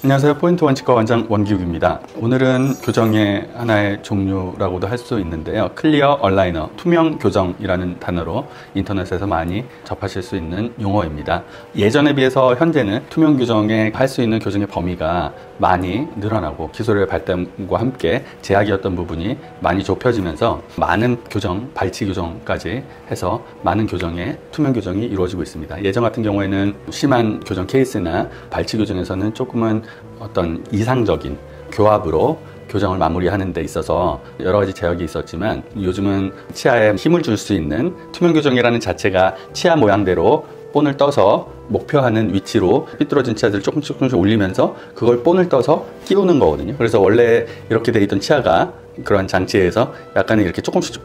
안녕하세요. 포인트 원치과 원장 원기욱입니다. 오늘은 교정의 하나의 종류라고도 할 수 있는데요. 클리어 얼라이너, 투명 교정이라는 단어로 인터넷에서 많이 접하실 수 있는 용어입니다. 예전에 비해서 현재는 투명 교정에 할 수 있는 교정의 범위가 많이 늘어나고 기술의 발달과 함께 제약이었던 부분이 많이 좁혀지면서 많은 교정, 발치 교정까지 해서 많은 교정의 투명 교정이 이루어지고 있습니다. 예전 같은 경우에는 심한 교정 케이스나 발치 교정에서는 조금은 어떤 이상적인 교합으로 교정을 마무리하는 데 있어서 여러 가지 제약이 있었지만, 요즘은 치아에 힘을 줄 수 있는 투명 교정이라는 자체가 치아 모양대로 본을 떠서 목표하는 위치로 삐뚤어진 치아들을 조금씩 올리면서 그걸 본을 떠서 끼우는 거거든요. 그래서 원래 이렇게 돼 있던 치아가 그런 장치에서 약간은 이렇게 조금씩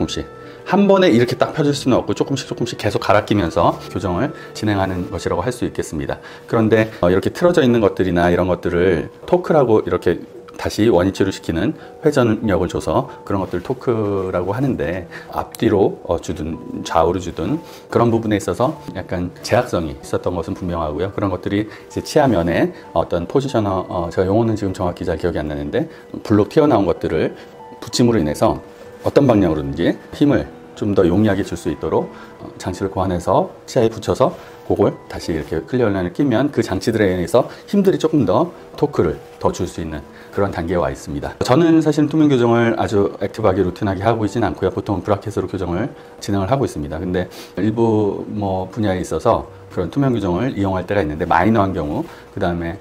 한 번에 이렇게 딱 펴질 수는 없고 조금씩 계속 갈아 끼면서 교정을 진행하는 것이라고 할 수 있겠습니다. 그런데 이렇게 틀어져 있는 것들이나 이런 것들을 토크라고 이렇게 다시 원위치로 시키는 회전력을 줘서 그런 것들 토크라고 하는데, 앞뒤로 주든 좌우로 주든 그런 부분에 있어서 약간 제약성이 있었던 것은 분명하고요. 그런 것들이 이제 치아면에 어떤 포지셔너, 제가 용어는 지금 정확히 잘 기억이 안 나는데, 블록 튀어나온 것들을 붙임으로 인해서 어떤 방향으로든지 힘을 좀 더 용이하게 줄 수 있도록 장치를 고안해서 치아에 붙여서 그걸 다시 이렇게 클리어 얼라인을 끼면 그 장치들에 의해서 힘들이 조금 더 토크를 더 줄 수 있는 그런 단계에 와 있습니다. 저는 사실 투명 교정을 아주 액티브하게 루틴하게 하고 있지는 않고요. 보통 브라켓으로 교정을 진행을 하고 있습니다. 근데 일부 분야에 있어서 그런 투명 교정을 이용할 때가 있는데, 마이너한 경우, 그 다음에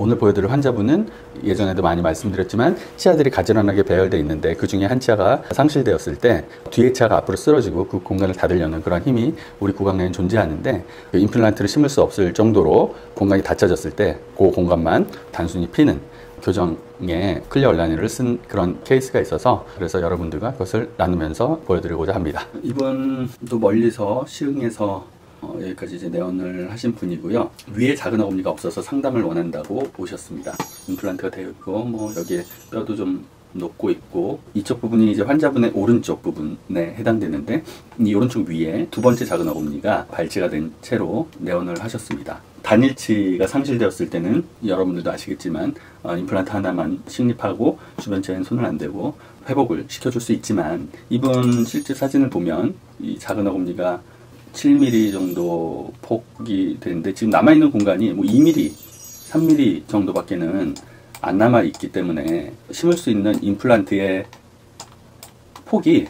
오늘 보여드릴 환자분은 예전에도 많이 말씀드렸지만 치아들이 가지런하게 배열되어 있는데 그 중에 한 치아가 상실되었을 때 뒤에 치아가 앞으로 쓰러지고 그 공간을 닫으려는 그런 힘이 우리 구강 내에 존재하는데, 그 임플란트를 심을 수 없을 정도로 공간이 닫혀졌을 때 그 공간만 단순히 피는 교정에 클리어 얼라이너를 쓴 그런 케이스가 있어서, 그래서 여러분들과 그것을 나누면서 보여드리고자 합니다. 이번도 멀리서 시흥에서 여기까지 이제 내원을 하신 분이고요. 위에 작은 어금니가 없어서 상담을 원한다고 오셨습니다. 임플란트가 되어 있고, 여기에 뼈도 좀 녹고 있고, 이쪽 부분이 이제 환자분의 오른쪽 부분에 해당되는데, 이 오른쪽 위에 두 번째 작은 어금니가 발치가 된 채로 내원을 하셨습니다. 단일치가 상실되었을 때는 여러분들도 아시겠지만 임플란트 하나만 식립하고 주변체엔 손을 안 대고 회복을 시켜줄 수 있지만, 이분 실제 사진을 보면 이 작은 어금니가 7mm 정도 폭이 되는데, 지금 남아있는 공간이 2mm, 3mm 정도밖에는 안 남아있기 때문에 심을 수 있는 임플란트의 폭이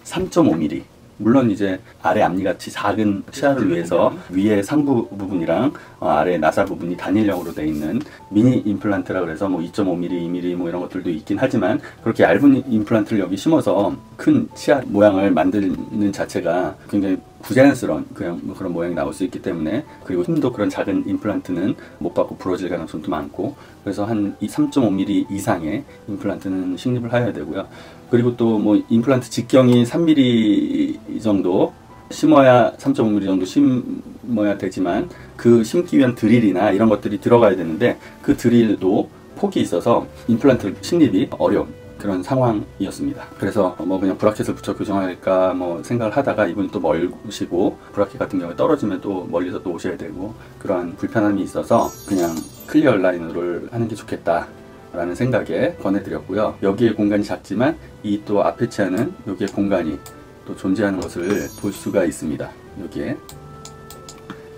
3.5mm. 물론 이제 아래 앞니같이 작은 치아를 위해서 위에 상부 부분이랑 아래 나사 부분이 단일형으로 되어 있는 미니 임플란트라 그래서 2.5mm, 2mm 이런 것들도 있긴 하지만, 그렇게 얇은 임플란트를 여기 심어서 큰 치아 모양을 만드는 자체가 굉장히 부자연스러운 그런 모양이 나올 수 있기 때문에, 그리고 힘도 그런 작은 임플란트는 못 받고 부러질 가능성도 많고, 그래서 한 3.5mm 이상의 임플란트는 식립을 해야 되고요. 그리고 또 임플란트 직경이 3mm 정도 심어야 3.5mm 정도 심어야 되지만, 그 심기 위한 드릴이나 이런 것들이 들어가야 되는데 그 드릴도 폭이 있어서 임플란트 식립이 어려운 그런 상황이었습니다. 그래서 그냥 브라켓을 붙여 교정할까 생각을 하다가, 이분이 또 멀으시고 브라켓 같은 경우에 떨어지면 또 멀리서 또 오셔야 되고 그러한 불편함이 있어서 그냥 클리어 얼라이너를 하는 게 좋겠다 라는 생각에 권해드렸고요. 여기에 공간이 작지만 이 또 앞에 치아는 여기에 공간이 또 존재하는 것을 볼 수가 있습니다. 여기에.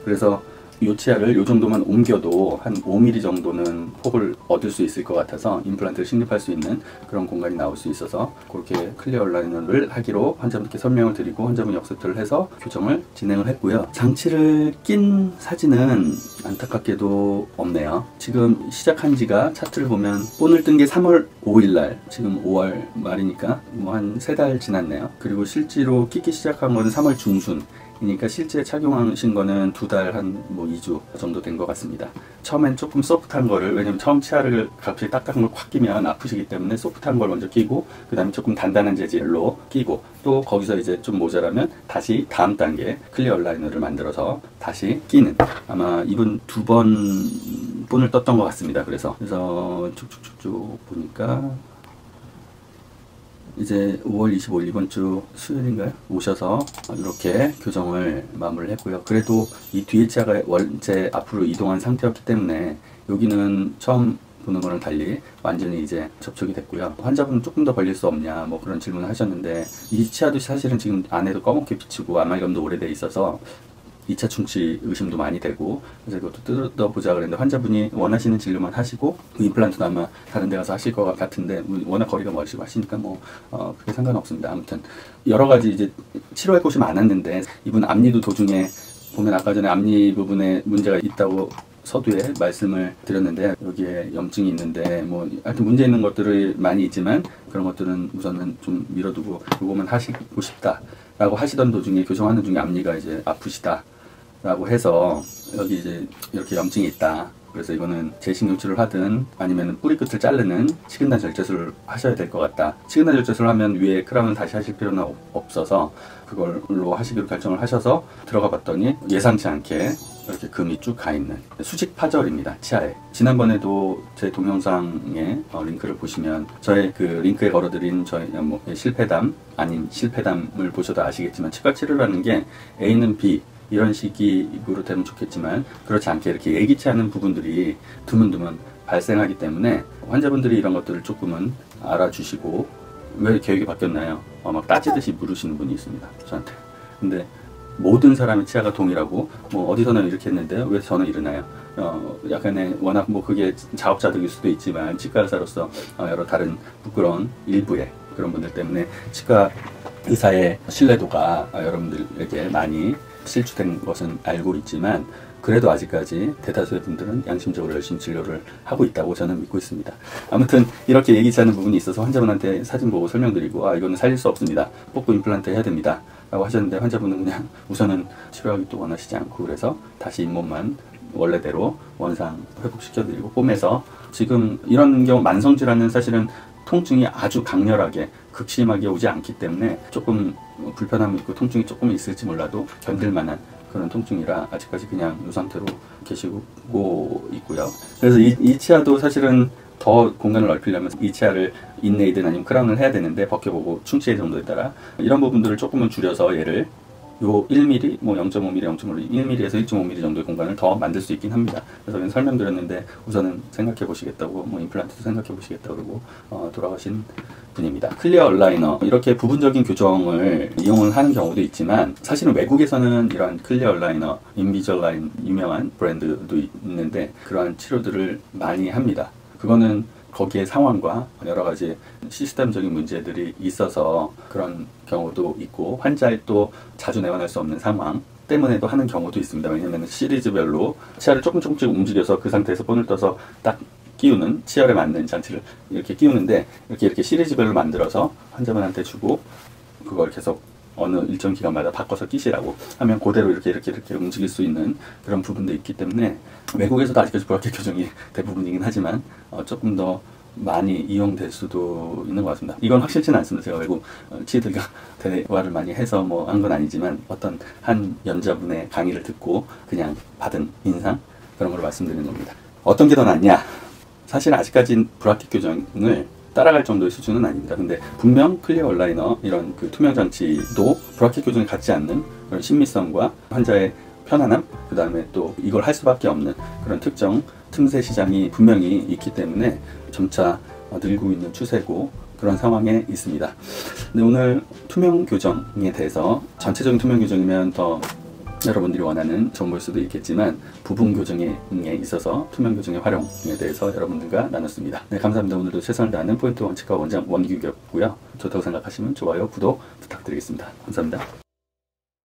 그래서 이 치아를 이 정도만 옮겨도 한 5mm 정도는 폭을 얻을 수 있을 것 같아서 임플란트를 식립할 수 있는 그런 공간이 나올 수 있어서 그렇게 클리어 얼라이너를 하기로 환자분께 설명을 드리고 환자분이 역습들을 해서 교정을 진행을 했고요. 장치를 낀 사진은 안타깝게도 없네요. 지금 시작한 지가 차트를 보면 본을 뜬 게 3월 5일날, 지금 5월 말이니까 한 3달 지났네요. 그리고 실제로 끼기 시작한 거는 3월 중순 이니까 실제 착용하신 거는 2달 한 2주 정도 된 것 같습니다. 처음엔 조금 소프트한 거를, 왜냐면 처음 치아를 갑자기 딱딱한 걸 콱 끼면 아프시기 때문에 소프트한 걸 먼저 끼고, 그 다음에 조금 단단한 재질로 끼고, 또 거기서 이제 좀 모자라면 다시 다음 단계 클리어 얼라이너를 만들어서 다시 끼는, 아마 이분 2번 본을 떴던 것 같습니다. 그래서 쭉쭉쭉쭉 보니까 이제 5월 25일 이번 주 수요일인가요? 오셔서 이렇게 교정을 마무리를 했고요. 그래도 이 뒤에 치아가 원체 앞으로 이동한 상태였기 때문에 여기는 처음 보는 거랑 달리 완전히 이제 접촉이 됐고요. 환자분은 조금 더 걸릴 수 없냐 뭐 그런 질문을 하셨는데, 이 치아도 사실은 지금 안에도 검게 비치고 아말감도 오래돼 있어서 2차 충치 의심도 많이 되고, 그래서 이것도 뜯어보자 그랬는데 환자분이 원하시는 진료만 하시고 임플란트도 아마 다른 데 가서 하실 것 같은데, 워낙 거리가 멀시고 하시니까 뭐 그게 상관없습니다. 아무튼 여러 가지 이제 치료할 곳이 많았는데, 이분 앞니도 도중에 보면 아까 전에 앞니 부분에 문제가 있다고 서두에 말씀을 드렸는데, 여기에 염증이 있는데 뭐 하여튼 문제 있는 것들이 많이 있지만 그런 것들은 우선은 좀 밀어두고 요거만 하시고 싶다 라고 하시던 도중에, 교정하는 중에 앞니가 이제 아프시다 라고 해서 여기 이제 이렇게 염증이 있다, 그래서 이거는 재식용치료를 하든 아니면 뿌리 끝을 자르는 치근단 절제술을 하셔야 될 것 같다. 치근단 절제술을 하면 위에 크라운을 다시 하실 필요는 없어서 그걸로 하시기로 결정을 하셔서 들어가 봤더니 예상치 않게 이렇게 금이 쭉 가 있는 수직 파절입니다, 치아에. 지난번에도 제 동영상에 링크를 보시면 저의 그 링크에 걸어드린 저희 뭐 실패담 아닌 실패담을 보셔도 아시겠지만, 치과 치료라는 게 A는 B 이런 식으로 되면 좋겠지만 그렇지 않게 이렇게 예기치 않은 부분들이 드문드문 발생하기 때문에 환자분들이 이런 것들을 조금은 알아주시고, 왜 계획이 바뀌었나요? 막 따지듯이 물으시는 분이 있습니다, 저한테. 근데 모든 사람의 치아가 동일하고 뭐 어디서는 이렇게 했는데요, 왜 저는 이러나요? 약간의 워낙 뭐 그게 자업자득일 수도 있지만, 치과 의사로서 여러 다른 부끄러운 일부의 그런 분들 때문에 치과 의사의 신뢰도가 여러분들에게 많이 실추된 것은 알고 있지만, 그래도 아직까지 대다수의 분들은 양심적으로 열심히 진료를 하고 있다고 저는 믿고 있습니다. 아무튼 이렇게 예기치 않은 부분이 있어서 환자분한테 사진 보고 설명드리고, 이거는 살릴 수 없습니다, 뽑고 임플란트 해야 됩니다 라고 하셨는데, 환자분은 그냥 우선은 치료하기 또 원하시지 않고, 그래서 다시 잇몸만 원래대로 원상 회복시켜드리고 뽐내서, 지금 이런 경우 만성질환은 사실은 통증이 아주 강렬하게 극심하게 오지 않기 때문에 조금 불편함이 있고 통증이 조금 있을지 몰라도 견딜 만한 그런 통증이라 아직까지 그냥 이 상태로 계시고 있고요. 그래서 이 치아도 사실은 더 공간을 넓히려면 이 치아를 인레이든 아니면 크라운을 해야 되는데, 벗겨보고 충치의 정도에 따라 이런 부분들을 조금은 줄여서 얘를 요 1mm, 뭐 0.5mm, 0.5mm, 1mm에서 1.5mm 정도의 공간을 더 만들 수 있긴 합니다. 그래서 설명드렸는데 우선은 생각해 보시겠다고, 뭐 임플란트도 생각해 보시겠다고 그러고 돌아가신 분입니다. 클리어 얼라이너, 이렇게 부분적인 교정을 이용을 하는 경우도 있지만, 사실은 외국에서는 이러한 클리어 얼라이너, 인비절라인 유명한 브랜드도 있는데 그러한 치료들을 많이 합니다. 그거는 거기에 상황과 여러 가지 시스템적인 문제들이 있어서 그런 경우도 있고, 환자의 또 자주 내원할 수 없는 상황 때문에도 하는 경우도 있습니다. 왜냐하면 시리즈별로 치아를 조금씩 움직여서 그 상태에서 본을 떠서 딱 끼우는, 치열에 맞는 장치를 이렇게 끼우는데, 이렇게 시리즈별로 만들어서 환자분한테 주고 그걸 계속 어느 일정 기간마다 바꿔서 끼시라고 하면 그대로 이렇게 움직일 수 있는 그런 부분도 있기 때문에, 외국에서도 아직까지 브라켓 교정이 대부분이긴 하지만 조금 더 많이 이용될 수도 있는 것 같습니다. 이건 확실치는 않습니다. 제가 외국 치의들과 대화를 많이 해서 뭐 한 건 아니지만, 어떤 한 연자분의 강의를 듣고 그냥 받은 인상, 그런 걸 말씀드리는 겁니다. 어떤 게 더 낫냐? 사실 아직까지 브라켓 교정을 따라갈 정도의 수준은 아닙니다. 근데 분명 클리어 얼라이너 이런 그 투명 장치도 브라켓 교정에 갖지 않는 그런 신미성과 환자의 편안함, 그 다음에 또 이걸 할 수밖에 없는 그런 특정 틈새 시장이 분명히 있기 때문에 점차 늘고 있는 추세고 그런 상황에 있습니다. 근데 오늘 투명 교정에 대해서, 전체적인 투명 교정이면 더 여러분들이 원하는 정보일 수도 있겠지만, 부분 교정에 있어서 투명 교정의 활용에 대해서 여러분들과 나눴습니다. 네, 감사합니다. 오늘도 최선을 다하는 포인트 원칙과 원장 원기욱이었고요. 좋다고 생각하시면 좋아요, 구독 부탁드리겠습니다. 감사합니다.